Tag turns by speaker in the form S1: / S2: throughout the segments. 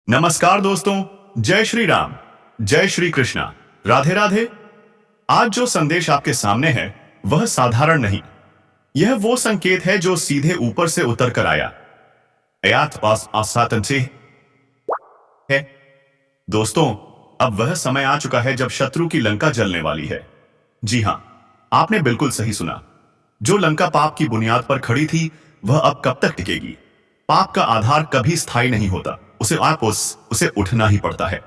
S1: नमस्कार दोस्तों। जय श्री राम, जय श्री कृष्णा, राधे राधे। आज जो संदेश आपके सामने है वह साधारण नहीं, यह वो संकेत है जो सीधे ऊपर से उतर कर आया। अयात पास आसातन से है। दोस्तों, अब वह समय आ चुका है जब शत्रु की लंका जलने वाली है। जी हां, आपने बिल्कुल सही सुना। जो लंका पाप की बुनियाद पर खड़ी थी वह अब कब तक टिकेगी? पाप का आधार कभी स्थायी नहीं होता, उसे उठना ही पड़ता है।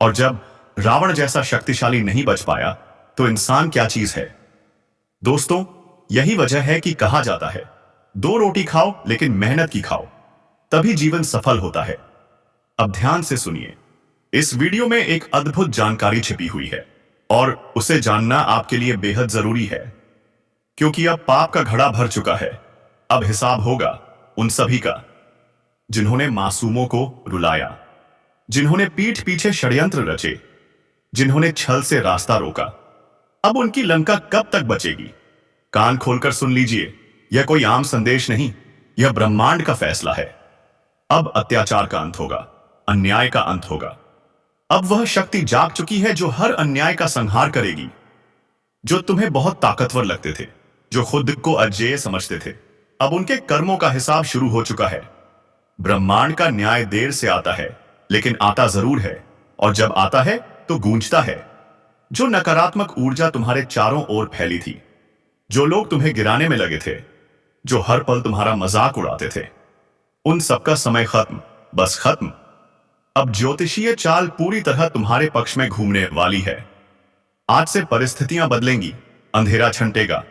S1: और जब रावण जैसा शक्तिशाली नहीं बच पाया तो इंसान क्या चीज है? दोस्तों, यही वजह है कि कहा जाता है, दो रोटी खाओ लेकिन मेहनत की खाओ, तभी जीवन सफल होता है। अब ध्यान से सुनिए, इस वीडियो में एक अद्भुत जानकारी छिपी हुई है और उसे जानना आपके लिए बेहद जरूरी है, क्योंकि अब पाप का घड़ा भर चुका है। अब हिसाब होगा उन सभी का जिन्होंने मासूमों को रुलाया, जिन्होंने पीठ पीछे षड्यंत्र रचे, जिन्होंने छल से रास्ता रोका। अब उनकी लंका कब तक बचेगी? कान खोलकर सुन लीजिए, यह कोई आम संदेश नहीं, यह ब्रह्मांड का फैसला है। अब अत्याचार का अंत होगा, अन्याय का अंत होगा। अब वह शक्ति जाग चुकी है जो हर अन्याय का संहार करेगी। जो तुम्हें बहुत ताकतवर लगते थे, जो खुद को अजेय समझते थे, अब उनके कर्मों का हिसाब शुरू हो चुका है। ब्रह्मांड का न्याय देर से आता है, लेकिन आता जरूर है, और जब आता है तो गूंजता है। जो नकारात्मक ऊर्जा तुम्हारे चारों ओर फैली थी, जो लोग तुम्हें गिराने में लगे थे, जो हर पल तुम्हारा मजाक उड़ाते थे, उन सबका समय खत्म, बस खत्म। अब ज्योतिषीय चाल पूरी तरह तुम्हारे पक्ष में घूमने वाली है। आज से परिस्थितियां बदलेंगी, अंधेरा छंटेगा,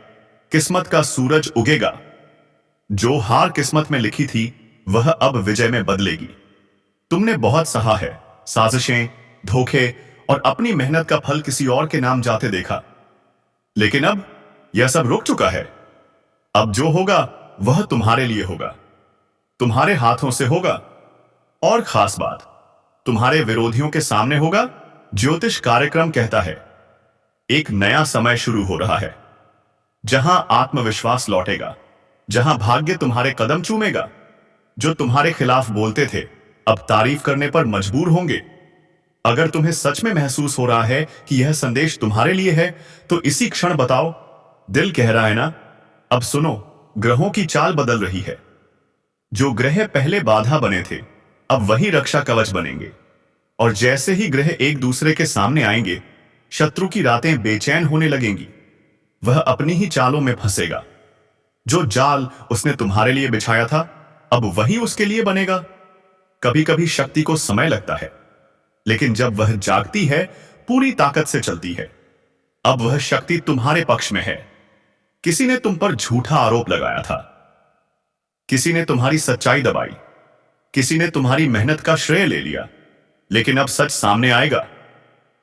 S1: किस्मत का सूरज उगेगा। जो हार किस्मत में लिखी थी वह अब विजय में बदलेगी। तुमने बहुत सहा है, साजिशें, धोखे और अपनी मेहनत का फल किसी और के नाम जाते देखा, लेकिन अब यह सब रुक चुका है। अब जो होगा वह तुम्हारे लिए होगा, तुम्हारे हाथों से होगा, और खास बात तुम्हारे विरोधियों के सामने होगा। ज्योतिष कार्यक्रम कहता है, एक नया समय शुरू हो रहा है, जहां आत्मविश्वास लौटेगा, जहां भाग्य तुम्हारे कदम चूमेगा। जो तुम्हारे खिलाफ बोलते थे अब तारीफ करने पर मजबूर होंगे। अगर तुम्हें सच में महसूस हो रहा है कि यह संदेश तुम्हारे लिए है तो इसी क्षण बताओ। दिल कह रहा है ना? अब सुनो, ग्रहों की चाल बदल रही है। जो ग्रह पहले बाधा बने थे अब वही रक्षा कवच बनेंगे, और जैसे ही ग्रह एक दूसरे के सामने आएंगे, शत्रु की रातें बेचैन होने लगेंगी। वह अपनी ही चालों में फंसेगा। जो जाल उसने तुम्हारे लिए बिछाया था अब वही उसके लिए बनेगा। कभी कभी शक्ति को समय लगता है, लेकिन जब वह जागती है पूरी ताकत से चलती है। अब वह शक्ति तुम्हारे पक्ष में है। किसी ने तुम पर झूठा आरोप लगाया था, किसी ने तुम्हारी सच्चाई दबाई, किसी ने तुम्हारी मेहनत का श्रेय ले लिया, लेकिन अब सच सामने आएगा।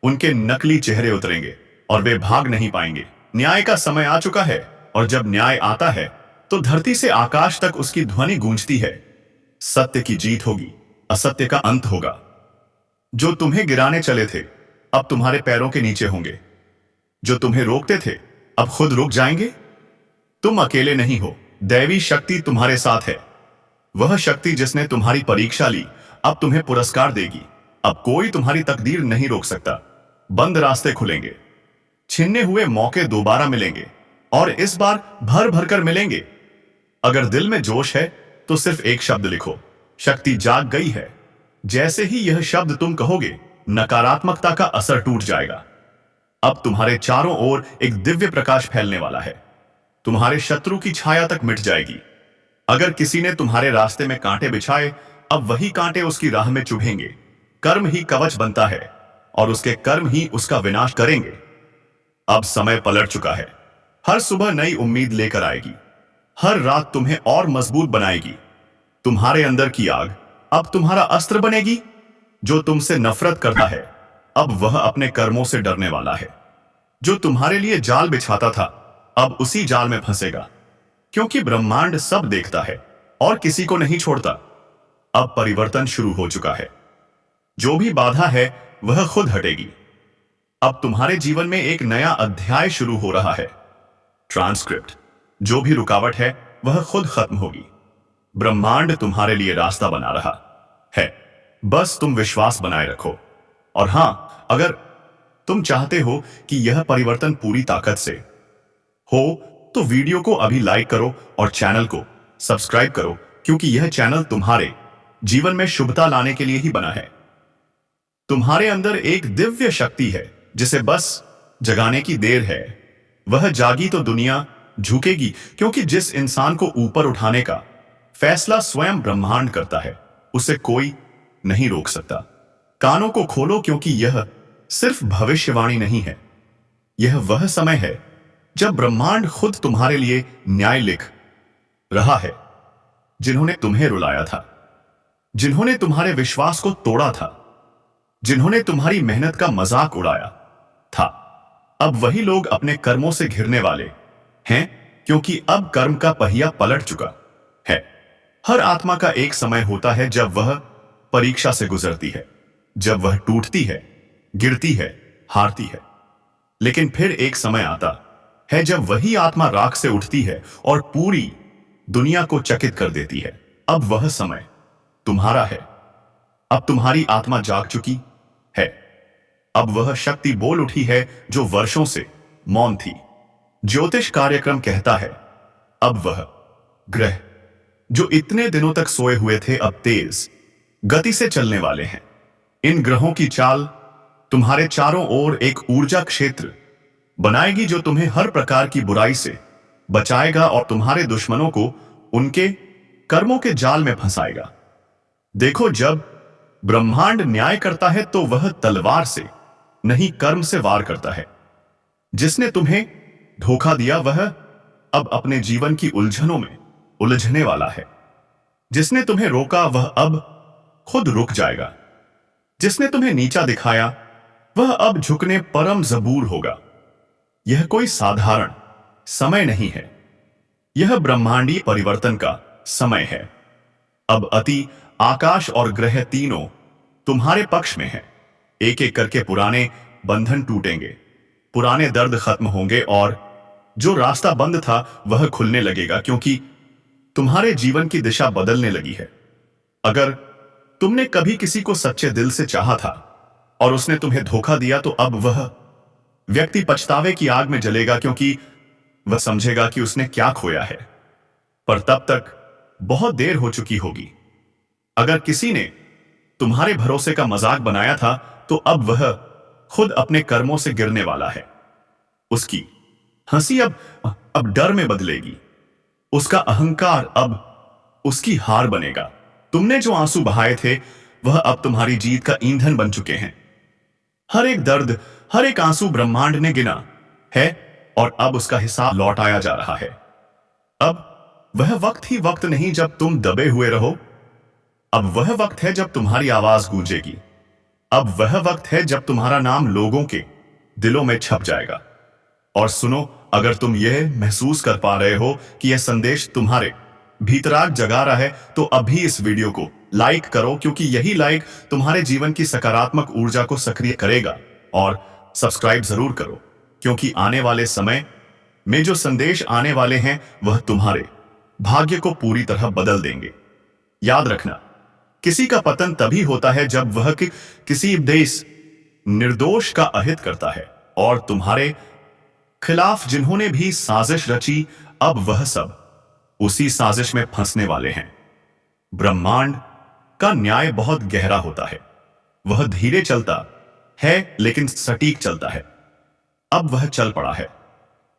S1: उनके नकली चेहरे उतरेंगे और वे भाग नहीं पाएंगे। न्याय का समय आ चुका है, और जब न्याय आता है तो धरती से आकाश तक उसकी ध्वनि गूंजती है। सत्य की जीत होगी, असत्य का अंत होगा। जो तुम्हें गिराने चले थे अब तुम्हारे पैरों के नीचे होंगे। जो तुम्हें रोकते थे अब खुद रुक जाएंगे। तुम अकेले नहीं हो, दैवी शक्ति तुम्हारे साथ है। वह शक्ति जिसने तुम्हारी परीक्षा ली अब तुम्हें पुरस्कार देगी। अब कोई तुम्हारी तकदीर नहीं रोक सकता। बंद रास्ते खुलेंगे, छिन्ने हुए मौके दोबारा मिलेंगे, और इस बार भर भर कर मिलेंगे। अगर दिल में जोश है तो सिर्फ एक शब्द लिखो, शक्ति जाग गई है। जैसे ही यह शब्द तुम कहोगे, नकारात्मकता का असर टूट जाएगा। अब तुम्हारे चारों ओर एक दिव्य प्रकाश फैलने वाला है। तुम्हारे शत्रु की छाया तक मिट जाएगी। अगर किसी ने तुम्हारे रास्ते में कांटे बिछाए अब वही कांटे उसकी राह में चुभेंगे। कर्म ही कवच बनता है, और उसके कर्म ही उसका विनाश करेंगे। अब समय पलट चुका है। हर सुबह नई उम्मीद लेकर आएगी, हर रात तुम्हें और मजबूत बनाएगी। तुम्हारे अंदर की आग अब तुम्हारा अस्त्र बनेगी। जो तुमसे नफरत करता है अब वह अपने कर्मों से डरने वाला है। जो तुम्हारे लिए जाल बिछाता था अब उसी जाल में फंसेगा, क्योंकि ब्रह्मांड सब देखता है और किसी को नहीं छोड़ता। अब परिवर्तन शुरू हो चुका है। जो भी बाधा है वह खुद हटेगी। अब तुम्हारे जीवन में एक नया अध्याय शुरू हो रहा है। ट्रांसक्रिप्ट, जो भी रुकावट है वह खुद खत्म होगी। ब्रह्मांड तुम्हारे लिए रास्ता बना रहा है। बस तुम विश्वास बनाए रखो। और हां, अगर तुम चाहते हो कि यह परिवर्तन पूरी ताकत से हो तो वीडियो को अभी लाइक करो और चैनल को सब्सक्राइब करो, क्योंकि यह चैनल तुम्हारे जीवन में शुभता लाने के लिए ही बना है। तुम्हारे अंदर एक दिव्य शक्ति है जिसे बस जगाने की देर है। वह जागी तो दुनिया झुकेगी, क्योंकि जिस इंसान को ऊपर उठाने का फैसला स्वयं ब्रह्मांड करता है उसे कोई नहीं रोक सकता। कानों को खोलो, क्योंकि यह सिर्फ भविष्यवाणी नहीं है, यह वह समय है जब ब्रह्मांड खुद तुम्हारे लिए न्याय लिख रहा है। जिन्होंने तुम्हें रुलाया था, जिन्होंने तुम्हारे विश्वास को तोड़ा था, जिन्होंने तुम्हारी मेहनत का मजाक उड़ाया था, अब वही लोग अपने कर्मों से घिरने वाले हैं, क्योंकि अब कर्म का पहिया पलट चुका है। हर आत्मा का एक समय होता है जब वह परीक्षा से गुजरती है, जब वह टूटती है, गिरती है, हारती है। लेकिन फिर एक समय आता है जब वही आत्मा राख से उठती है और पूरी दुनिया को चकित कर देती है। अब वह समय तुम्हारा है। अब तुम्हारी आत्मा जाग चुकी है। अब वह शक्ति बोल उठी है जो वर्षों से मौन थी। ज्योतिष कार्यक्रम कहता है, अब वह ग्रह जो इतने दिनों तक सोए हुए थे अब तेज गति से चलने वाले हैं। इन ग्रहों की चाल तुम्हारे चारों ओर एक ऊर्जा क्षेत्र बनाएगी जो तुम्हें हर प्रकार की बुराई से बचाएगा और तुम्हारे दुश्मनों को उनके कर्मों के जाल में फंसाएगा। देखो, जब ब्रह्मांड न्याय करता है तो वह तलवार से नहीं, कर्म से वार करता है। जिसने तुम्हें धोखा दिया वह अब अपने जीवन की उलझनों में उलझने वाला है। जिसने तुम्हें रोका वह अब खुद रुक जाएगा। जिसने तुम्हें नीचा दिखाया वह अब झुकने परम जबूर होगा। यह कोई साधारण समय नहीं है, यह ब्रह्मांडीय परिवर्तन का समय है। अब अति, आकाश और ग्रह तीनों तुम्हारे पक्ष में हैं। एक एक करके पुराने बंधन टूटेंगे, पुराने दर्द खत्म होंगे और जो रास्ता बंद था वह खुलने लगेगा, क्योंकि तुम्हारे जीवन की दिशा बदलने लगी है। अगर तुमने कभी किसी को सच्चे दिल से चाहा था और उसने तुम्हें धोखा दिया तो अब वह व्यक्ति पछतावे की आग में जलेगा, क्योंकि वह समझेगा कि उसने क्या खोया है। पर तब तक बहुत देर हो चुकी होगी। अगर किसी ने तुम्हारे भरोसे का मजाक बनाया था तो अब वह खुद अपने कर्मों से गिरने वाला है। उसकी हंसी अब डर में बदलेगी। उसका अहंकार अब उसकी हार बनेगा। तुमने जो आंसू बहाए थे वह अब तुम्हारी जीत का ईंधन बन चुके हैं। हर एक दर्द, हर एक आंसू ब्रह्मांड ने गिना है और अब उसका हिसाब लौट आया जा रहा है। अब वह वक्त ही वक्त नहीं जब तुम दबे हुए रहो। अब वह वक्त है जब तुम्हारी आवाज गूंजेगी। अब वह वक्त है जब तुम्हारा नाम लोगों के दिलों में छप जाएगा। और सुनो, अगर तुम यह महसूस कर पा रहे हो कि यह संदेश तुम्हारे भीतराग जगा रहा है तो अभी इस वीडियो को लाइक करो, क्योंकि यही लाइक तुम्हारे जीवन की सकारात्मक ऊर्जा को सक्रिय करेगा। और सब्सक्राइब जरूर करो, क्योंकि आने वाले समय में जो संदेश आने वाले हैं वह तुम्हारे भाग्य को पूरी तरह बदल देंगे। याद रखना, किसी का पतन तभी होता है जब वह किसी देश निर्दोष का अहित करता है। और तुम्हारे खिलाफ जिन्होंने भी साजिश रची अब वह सब उसी साजिश में फंसने वाले हैं। ब्रह्मांड का न्याय बहुत गहरा होता है। वह धीरे चलता है लेकिन सटीक चलता है। अब वह चल पड़ा है।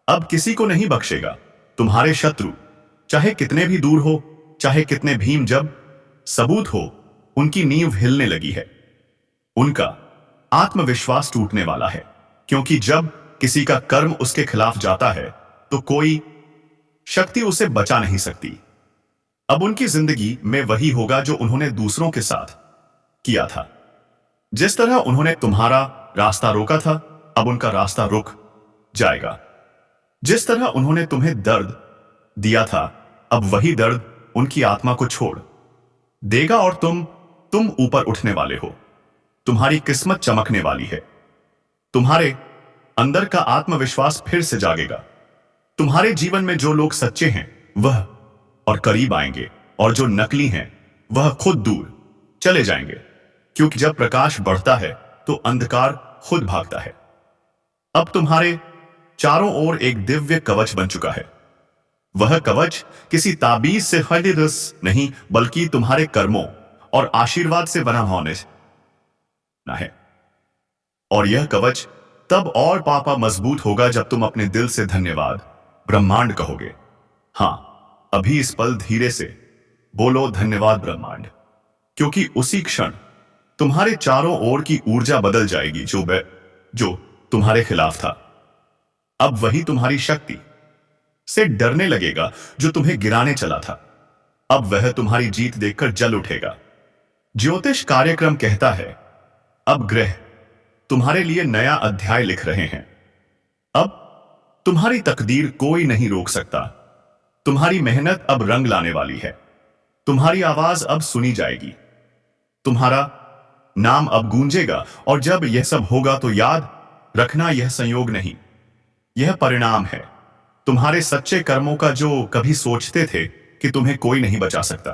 S1: अब किसी को नहीं बख्शेगा। तुम्हारे शत्रु चाहे कितने भी दूर हो, चाहे कितने भीम, जब सबूत हो उनकी नींव हिलने लगी है। उनका आत्मविश्वास टूटने वाला है, क्योंकि जब किसी का कर्म उसके खिलाफ जाता है तो कोई शक्ति उसे बचा नहीं सकती। अब उनकी जिंदगी में वही होगा जो उन्होंने दूसरों के साथ किया था। जिस तरह उन्होंने तुम्हारा रास्ता रोका था अब उनका रास्ता रुक जाएगा। जिस तरह उन्होंने तुम्हें दर्द दिया था अब वही दर्द उनकी आत्मा को छोड़ देगा और तुम ऊपर उठने वाले हो। तुम्हारी किस्मत चमकने वाली है। तुम्हारे अंदर का आत्मविश्वास फिर से जागेगा। तुम्हारे जीवन में जो लोग सच्चे हैं वह और करीब आएंगे, और जो नकली हैं वह खुद दूर चले जाएंगे। क्योंकि जब प्रकाश बढ़ता है तो अंधकार खुद भागता है। अब तुम्हारे चारों ओर एक दिव्य कवच बन चुका है। वह कवच किसी ताबीज से खरीदस नहीं, बल्कि तुम्हारे कर्मों और आशीर्वाद से बना होने ना है। और यह कवच तब और पापा मजबूत होगा जब तुम अपने दिल से धन्यवाद ब्रह्मांड कहोगे। हां, अभी इस पल धीरे से बोलो धन्यवाद ब्रह्मांड, क्योंकि उसी क्षण तुम्हारे चारों ओर की ऊर्जा बदल जाएगी। जो तुम्हारे खिलाफ था, अब वही तुम्हारी शक्ति से डरने लगेगा। जो तुम्हें गिराने चला था, अब वह तुम्हारी जीत देखकर जल उठेगा। ज्योतिष कार्यक्रम कहता है, अब ग्रह तुम्हारे लिए नया अध्याय लिख रहे हैं। अब तुम्हारी तकदीर कोई नहीं रोक सकता। तुम्हारी मेहनत अब रंग लाने वाली है। तुम्हारी आवाज अब सुनी जाएगी। तुम्हारा नाम अब गूंजेगा। और जब यह सब होगा तो याद रखना, यह संयोग नहीं, यह परिणाम है तुम्हारे सच्चे कर्मों का। जो कभी सोचते थे कि तुम्हें कोई नहीं बचा सकता,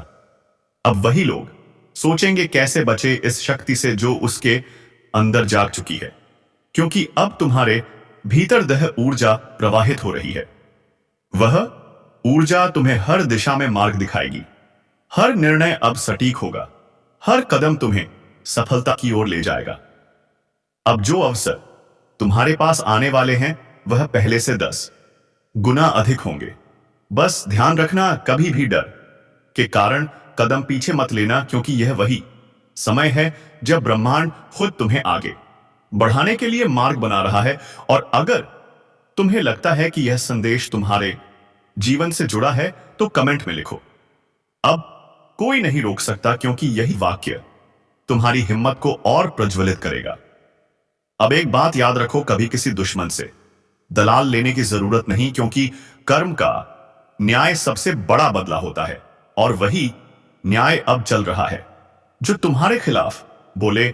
S1: अब वही लोग सोचेंगे कैसे बचे इस शक्ति से जो उसके अंदर जाग चुकी है। क्योंकि अब तुम्हारे भीतर दह ऊर्जा प्रवाहित हो रही है। वह ऊर्जा तुम्हें हर दिशा में मार्ग दिखाएगी। हर निर्णय अब सटीक होगा। हर कदम तुम्हें सफलता की ओर ले जाएगा। अब जो अवसर तुम्हारे पास आने वाले हैं वह पहले से 10 गुना अधिक होंगे। बस ध्यान रखना, कभी भी डर के कारण कदम पीछे मत लेना, क्योंकि यह वही समय है जब ब्रह्मांड खुद तुम्हें आगे बढ़ाने के लिए मार्ग बना रहा है। और अगर तुम्हें लगता है कि यह संदेश तुम्हारे जीवन से जुड़ा है तो कमेंट में लिखो, अब कोई नहीं रोक सकता, क्योंकि यही वाक्य तुम्हारी हिम्मत को और प्रज्वलित करेगा। अब एक बात याद रखो, कभी किसी दुश्मन से दलाल लेने की जरूरत नहीं, क्योंकि कर्म का न्याय सबसे बड़ा बदला होता है। और वही न्याय अब चल रहा है। जो तुम्हारे खिलाफ बोले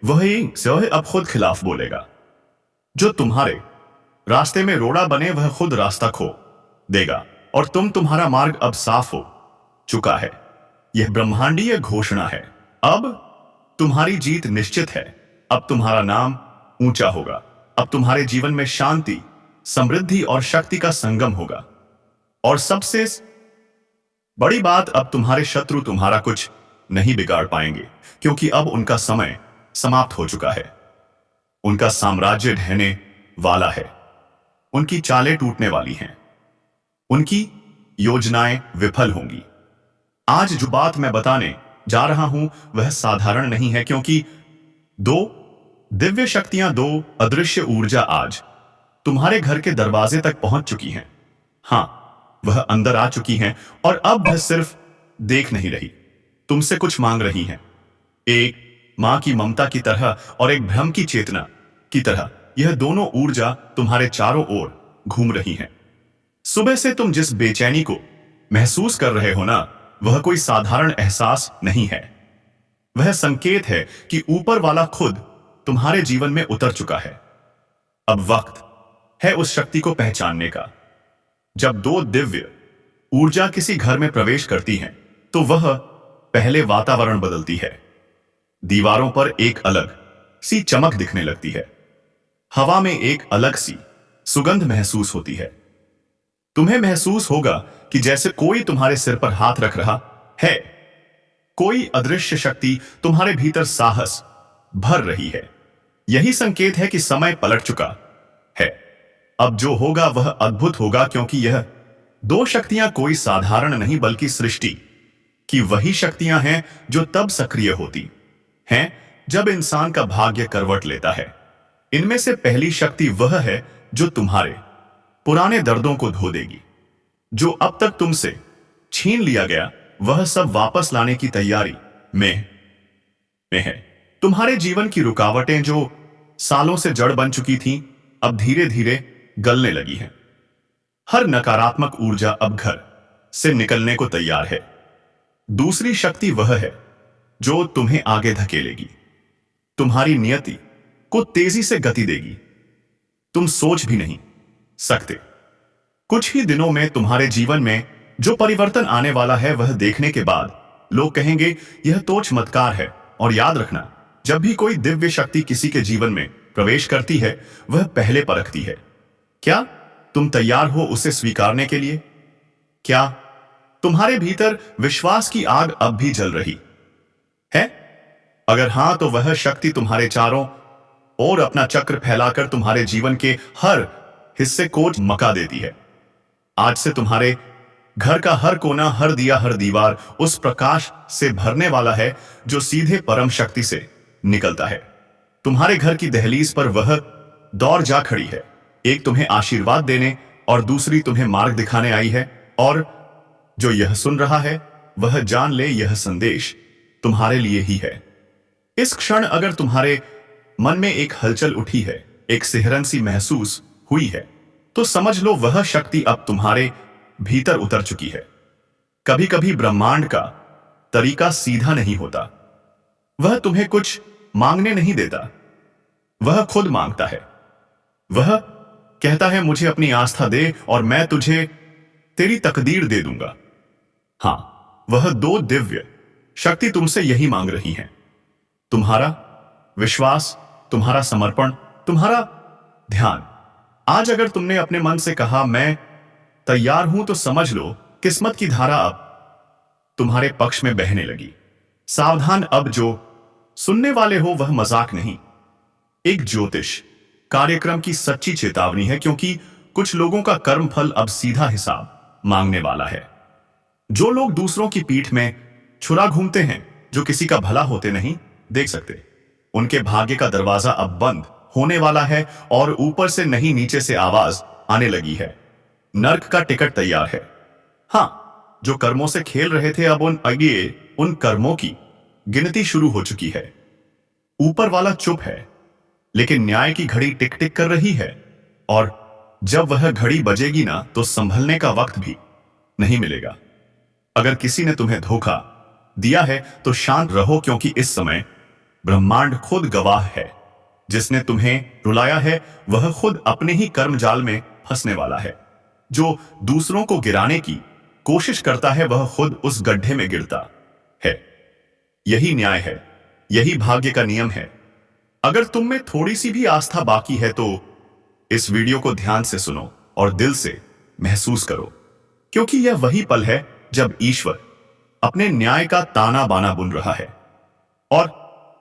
S1: वही अब खुद खिलाफ बोलेगा। जो तुम्हारे रास्ते में रोड़ा बने वह खुद रास्ता खो देगा। और तुम्हारा मार्ग अब साफ हो चुका है। यह ब्रह्मांडीय घोषणा है। अब तुम्हारी जीत निश्चित है। अब तुम्हारा नाम ऊंचा होगा। अब तुम्हारे जीवन में शांति, समृद्धि और शक्ति का संगम होगा। और सबसे बड़ी बात, अब तुम्हारे शत्रु तुम्हारा कुछ नहीं बिगाड़ पाएंगे, क्योंकि अब उनका समय समाप्त हो चुका है। उनका साम्राज्य ढहने वाला है। उनकी चालें टूटने वाली हैं। उनकी योजनाएं विफल होंगी। आज जो बात मैं बताने जा रहा हूं वह साधारण नहीं है, क्योंकि 2 दिव्य शक्तियां, 2 अदृश्य ऊर्जा आज तुम्हारे घर के दरवाजे तक पहुंच चुकी हैं। हां, वह अंदर आ चुकी हैं और अब वह सिर्फ देख नहीं रही, तुमसे कुछ मांग रही हैं। एक मां की ममता की तरह और एक भ्रम की चेतना की तरह यह दोनों ऊर्जा तुम्हारे चारों ओर घूम रही हैं। सुबह से तुम जिस बेचैनी को महसूस कर रहे हो ना, वह कोई साधारण एहसास नहीं है। वह संकेत है कि ऊपर वाला खुद तुम्हारे जीवन में उतर चुका है। अब वक्त है उस शक्ति को पहचानने का। जब 2 दिव्य ऊर्जा किसी घर में प्रवेश करती हैं, तो वह पहले वातावरण बदलती है। दीवारों पर एक अलग सी चमक दिखने लगती है। हवा में एक अलग सी सुगंध महसूस होती है। तुम्हें महसूस होगा कि जैसे कोई तुम्हारे सिर पर हाथ रख रहा है। कोई अदृश्य शक्ति तुम्हारे भीतर साहस भर रही है। यही संकेत है कि समय पलट चुका है। अब जो होगा वह अद्भुत होगा, क्योंकि यह 2 शक्तियां कोई साधारण नहीं बल्कि सृष्टि की वही शक्तियां हैं जो तब सक्रिय होती हैं जब इंसान का भाग्य करवट लेता है। इनमें से पहली शक्ति वह है जो तुम्हारे पुराने दर्दों को धो देगी। जो अब तक तुमसे छीन लिया गया वह सब वापस लाने की तैयारी में है। तुम्हारे जीवन की रुकावटें जो सालों से जड़ बन चुकी थीं, अब धीरे धीरे गलने लगी हैं। हर नकारात्मक ऊर्जा अब घर से निकलने को तैयार है। दूसरी शक्ति वह है जो तुम्हें आगे धकेलेगी, तुम्हारी नियति को तेजी से गति देगी। तुम सोच भी नहीं सकते कुछ ही दिनों में तुम्हारे जीवन में जो परिवर्तन आने वाला है, वह देखने के बाद लोग कहेंगे यह तो चमत्कार है। और याद रखना, जब भी कोई दिव्य शक्ति किसी के जीवन में प्रवेश करती है, वह पहले परखती है, क्या तुम तैयार हो उसे स्वीकारने के लिए? क्या तुम्हारे भीतर विश्वास की आग अब भी जल रही है? अगर हां, तो वह शक्ति तुम्हारे चारों ओर अपना चक्र फैलाकर तुम्हारे जीवन के हर हिस्से को मका देती है। आज से तुम्हारे घर का हर कोना, हर दिया, हर दीवार उस प्रकाश से भरने वाला है जो सीधे परम शक्ति से निकलता है। तुम्हारे घर की दहलीज पर वह दौड़ जा खड़ी है, एक तुम्हें आशीर्वाद देने और दूसरी तुम्हें मार्ग दिखाने आई है। और जो यह सुन रहा है वह जान ले, यह संदेश तुम्हारे लिए ही है। इस क्षण अगर तुम्हारे मन में एक हलचल उठी है, एक सिहरन सी महसूस हुई है, तो समझ लो वह शक्ति अब तुम्हारे भीतर उतर चुकी है। कभी कभी ब्रह्मांड का तरीका सीधा नहीं होता। वह तुम्हें कुछ मांगने नहीं देता, वह खुद मांगता है। वह कहता है, मुझे अपनी आस्था दे और मैं तुझे तेरी तकदीर दे दूंगा। हां, वह दो दिव्य शक्ति तुमसे यही मांग रही हैं, तुम्हारा विश्वास, तुम्हारा समर्पण, तुम्हारा ध्यान। आज अगर तुमने अपने मन से कहा मैं तैयार हूं, तो समझ लो किस्मत की धारा अब तुम्हारे पक्ष में बहने लगी। सावधान, अब जो सुनने वाले हो वह मजाक नहीं, एक ज्योतिष कार्यक्रम की सच्ची चेतावनी है, क्योंकि कुछ लोगों का कर्म फल अब सीधा हिसाब मांगने वाला है। जो लोग दूसरों की पीठ में छुरा घूमते हैं, जो किसी का भला होते नहीं देख सकते, उनके भाग्य का दरवाजा अब बंद होने वाला है और ऊपर से नहीं नीचे से आवाज आने लगी है, नर्क का टिकट तैयार है। हां, जो कर्मों से खेल रहे थे, अब उन कर्मों की गिनती शुरू हो चुकी है। ऊपर वाला चुप है, लेकिन न्याय की घड़ी टिक टिक कर रही है, और जब वह घड़ी बजेगी ना, तो संभलने का वक्त भी नहीं मिलेगा। अगर किसी ने तुम्हें धोखा दिया है तो शांत रहो, क्योंकि इस समय ब्रह्मांड खुद गवाह है। जिसने तुम्हें रुलाया है वह खुद अपने ही कर्मजाल में फंसने वाला है। जो दूसरों को गिराने की कोशिश करता है वह खुद उस गड्ढे में गिरता है। यही न्याय है, यही भाग्य का नियम है। अगर तुम में थोड़ी सी भी आस्था बाकी है तो इस वीडियो को ध्यान से सुनो और दिल से महसूस करो, क्योंकि यह वही पल है जब ईश्वर अपने न्याय का ताना बाना बुन रहा है। और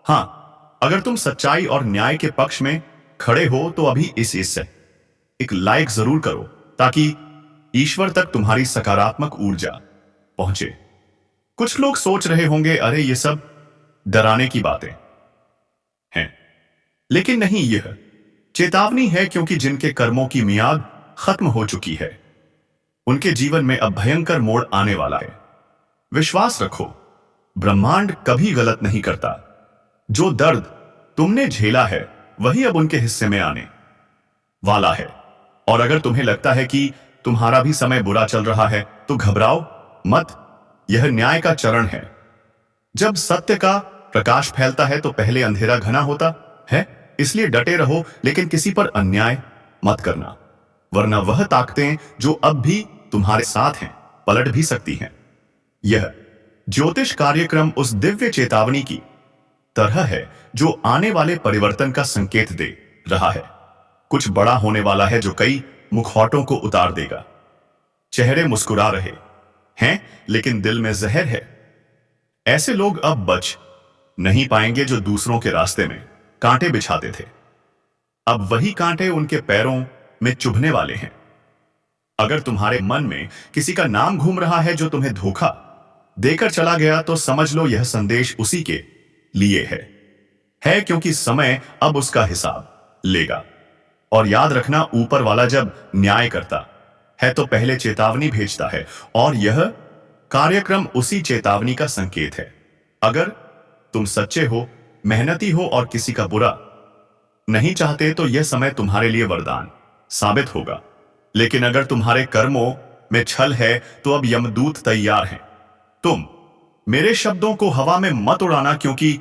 S1: हां, अगर तुम सच्चाई और न्याय के पक्ष में खड़े हो तो अभी इस एक लाइक जरूर करो, ताकि ईश्वर तक तुम्हारी सकारात्मक ऊर्जा पहुंचे। कुछ लोग सोच रहे होंगे, अरे ये सब डराने की बातें हैं, लेकिन नहीं, यह चेतावनी है, क्योंकि जिनके कर्मों की मियाद खत्म हो चुकी है उनके जीवन में अब भयंकर मोड़ आने वाला है। विश्वास रखो, ब्रह्मांड कभी गलत नहीं करता। जो दर्द तुमने झेला है वही अब उनके हिस्से में आने वाला है। और अगर तुम्हें लगता है कि तुम्हारा भी समय बुरा चल रहा है तो घबराओ मत, यह न्याय का चरण है। जब सत्य का प्रकाश फैलता है तो पहले अंधेरा घना होता है, इसलिए डटे रहो, लेकिन किसी पर अन्याय मत करना, वरना वह ताकतें जो अब भी तुम्हारे साथ हैं पलट भी सकती हैं। यह ज्योतिष कार्यक्रम उस दिव्य चेतावनी की तरह है जो आने वाले परिवर्तन का संकेत दे रहा है। कुछ बड़ा होने वाला है जो कई मुखौटों को उतार देगा। चेहरे मुस्कुरा रहे हैं लेकिन दिल में जहर है। ऐसे लोग अब बच नहीं पाएंगे जो दूसरों के रास्ते में कांटे बिछाते थे। अब वही कांटे उनके पैरों में चुभने वाले हैं। अगर तुम्हारे मन में किसी का नाम घूम रहा है जो तुम्हें धोखा देकर चला गया, तो समझ लो यह संदेश उसी के लिए है, क्योंकि समय अब उसका हिसाब लेगा। और याद रखना, ऊपर वाला जब न्याय करता है तो पहले चेतावनी भेजता है, और यह कार्यक्रम उसी चेतावनी का संकेत है। अगर तुम सच्चे हो, मेहनती हो और किसी का बुरा नहीं चाहते तो यह समय तुम्हारे लिए वरदान साबित होगा। लेकिन अगर तुम्हारे कर्मों में छल है तो अब यमदूत तैयार हैं। तुम मेरे शब्दों को हवा में मत उड़ाना, क्योंकि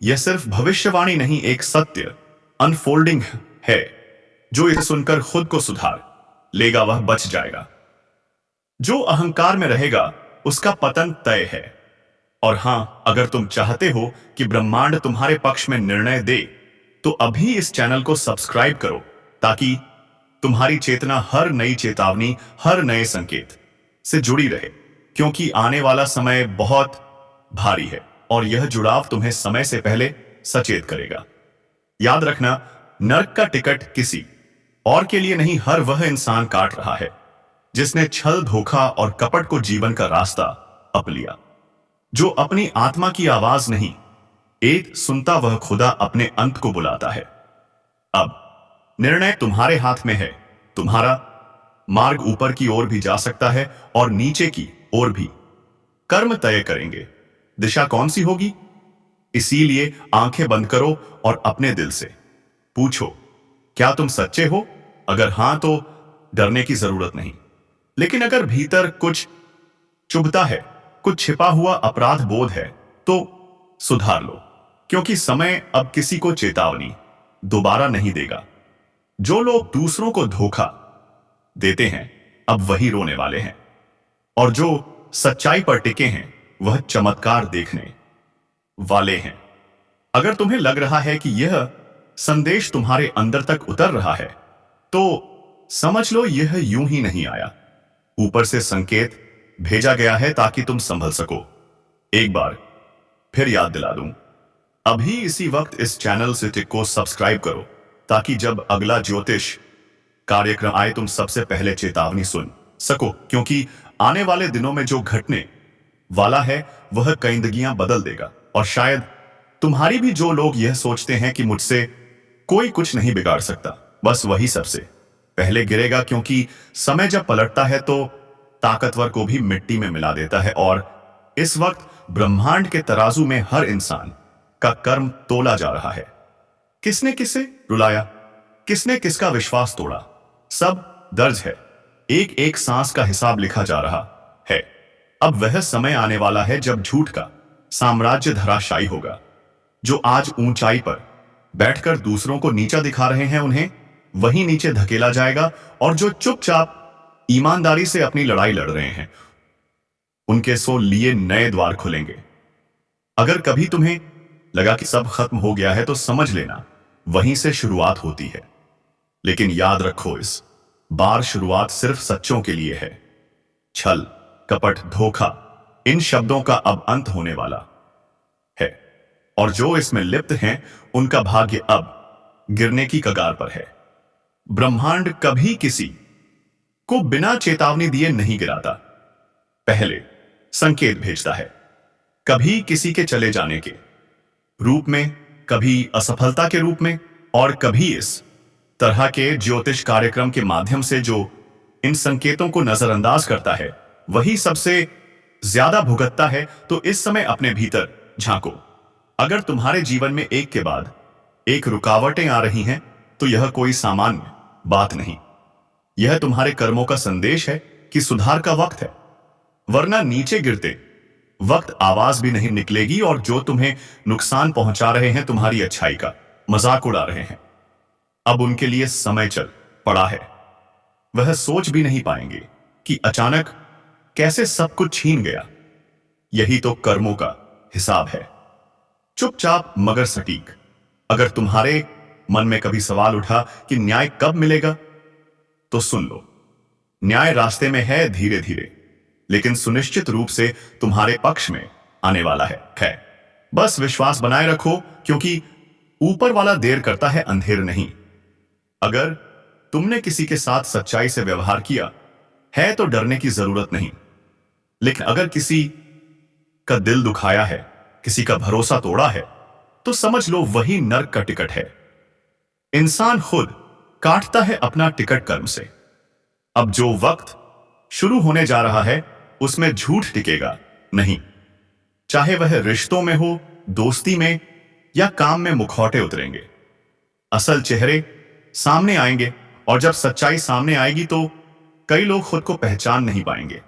S1: यह सिर्फ भविष्यवाणी नहीं, एक सत्य अनफोल्डिंग है। जो इसे सुनकर खुद को सुधार लेगा वह बच जाएगा। जो अहंकार में रहेगा उसका पतन तय है। और हां, अगर तुम चाहते हो कि ब्रह्मांड तुम्हारे पक्ष में निर्णय दे, तो अभी इस चैनल को सब्सक्राइब करो, ताकि तुम्हारी चेतना हर नई चेतावनी, हर नए संकेत से जुड़ी रहे, क्योंकि आने वाला समय बहुत भारी है और यह जुड़ाव तुम्हें समय से पहले सचेत करेगा। याद रखना, नर्क का टिकट किसी और के लिए नहीं, हर वह इंसान काट रहा है जिसने छल, धोखा और कपट को जीवन का रास्ता अप लिया, जो अपनी आत्मा की आवाज नहीं, एक सुनता वह खुदा अपने अंत को बुलाता है। अब निर्णय तुम्हारे हाथ में है। तुम्हारा मार्ग ऊपर की ओर भी जा सकता है और नीचे की ओर भी। कर्म तय करेंगे दिशा कौन सी होगी। इसीलिए आंखें बंद करो और अपने दिल से पूछो, क्या तुम सच्चे हो? अगर हां, तो डरने की जरूरत नहीं। लेकिन अगर भीतर कुछ चुभता है, कुछ छिपा हुआ अपराध बोध है, तो सुधार लो, क्योंकि समय अब किसी को चेतावनी दोबारा नहीं देगा। जो लोग दूसरों को धोखा देते हैं, अब वही रोने वाले हैं, और जो सच्चाई पर टिके हैं, वह चमत्कार देखने वाले हैं। अगर तुम्हें लग रहा है कि यह संदेश तुम्हारे अंदर तक उतर रहा है, तो समझ लो यह यूं ही नहीं आया। ऊपर से संकेत भेजा गया है ताकि तुम संभल सको। एक बार फिर याद दिला दूं, अभी इसी वक्त इस चैनल से को सब्सक्राइब करो, ताकि जब अगला ज्योतिष कार्यक्रम आए तुम सबसे पहले चेतावनी सुन सको, क्योंकि आने वाले दिनों में जो घटने वाला है वह कईंदगियां बदल देगा। और शायद तुम्हारी भी, जो लोग यह सोचते हैं कि मुझसे कोई कुछ नहीं बिगाड़ सकता, बस वही सबसे पहले गिरेगा, क्योंकि समय जब पलटता है तो ताकतवर को भी मिट्टी में मिला देता है। और इस वक्त ब्रह्मांड के तराजू में हर इंसान का कर्म तोला जा रहा है। किसने किसे रुलाया, किसने किसका विश्वास तोड़ा, सब दर्ज है। एक एक सांस का हिसाब लिखा जा रहा है। अब वह समय आने वाला है जब झूठ का साम्राज्य धराशायी होगा। जो आज ऊंचाई पर बैठकर दूसरों को नीचा दिखा रहे हैं, उन्हें वहीं नीचे धकेला जाएगा, और जो चुपचाप ईमानदारी से अपनी लड़ाई लड़ रहे हैं, उनके सो लिए नए द्वार खुलेंगे। अगर कभी तुम्हें लगा कि सब खत्म हो गया है, तो समझ लेना वहीं से शुरुआत होती है। लेकिन याद रखो, इस बार शुरुआत सिर्फ सच्चों के लिए है। छल, कपट, धोखा, इन शब्दों का अब अंत होने वाला है, और जो इसमें लिप्त हैं, उनका भाग्य अब गिरने की कगार पर है। ब्रह्मांड कभी किसी को बिना चेतावनी दिए नहीं गिराता, पहले संकेत भेजता है। कभी किसी के चले जाने के रूप में, कभी असफलता के रूप में, और कभी इस तरह के ज्योतिष कार्यक्रम के माध्यम से। जो इन संकेतों को नजरअंदाज करता है, वही सबसे ज्यादा भुगतता है। तो इस समय अपने भीतर झांको। अगर तुम्हारे जीवन में एक के बाद एक रुकावटें आ रही हैं, तो यह कोई सामान्य बात नहीं। यह तुम्हारे कर्मों का संदेश है कि सुधार का वक्त है, वरना नीचे गिरते वक्त आवाज भी नहीं निकलेगी, और जो तुम्हें नुकसान पहुंचा रहे हैं, तुम्हारी अच्छाई का मजाक उड़ा रहे हैं, अब उनके लिए समय चल पड़ा है। वह सोच भी नहीं पाएंगे कि अचानक कैसे सब कुछ छीन गया। यही तो कर्मों का हिसाब है, चुपचाप मगर सटीक। अगर तुम्हारे मन में कभी सवाल उठा कि न्याय कब मिलेगा, तो सुन लो, न्याय रास्ते में है, धीरे धीरे, लेकिन सुनिश्चित रूप से तुम्हारे पक्ष में आने वाला है। बस विश्वास बनाए रखो, क्योंकि ऊपर वाला देर करता है, अंधेर नहीं। अगर तुमने किसी के साथ सच्चाई से व्यवहार किया है, तो डरने की जरूरत नहीं। लेकिन अगर किसी का दिल दुखाया है, किसी का भरोसा तोड़ा है, तो समझ लो वही नर्क का टिकट है। इंसान खुद काटता है अपना टिकट कर्म से। अब जो वक्त शुरू होने जा रहा है, उसमें झूठ टिकेगा नहीं, चाहे वह रिश्तों में हो, दोस्ती में, या काम में मुखौटे उतरेंगे। असल चेहरे सामने आएंगे, और जब सच्चाई सामने आएगी तो कई लोग खुद को पहचान नहीं पाएंगे।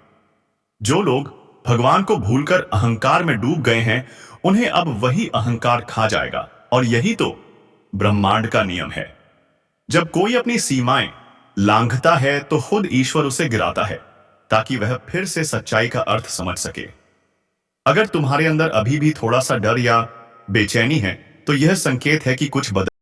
S1: जो लोग भगवान को भूलकर अहंकार में डूब गए हैं, उन्हें अब वही अहंकार खा जाएगा। और यही तो ब्रह्मांड का नियम है। जब कोई अपनी सीमाएं लांघता है, तो खुद ईश्वर उसे गिराता है, ताकि वह फिर से सच्चाई का अर्थ समझ सके। अगर तुम्हारे अंदर अभी भी थोड़ा सा डर या बेचैनी है तो यह संकेत है कि कुछ बदल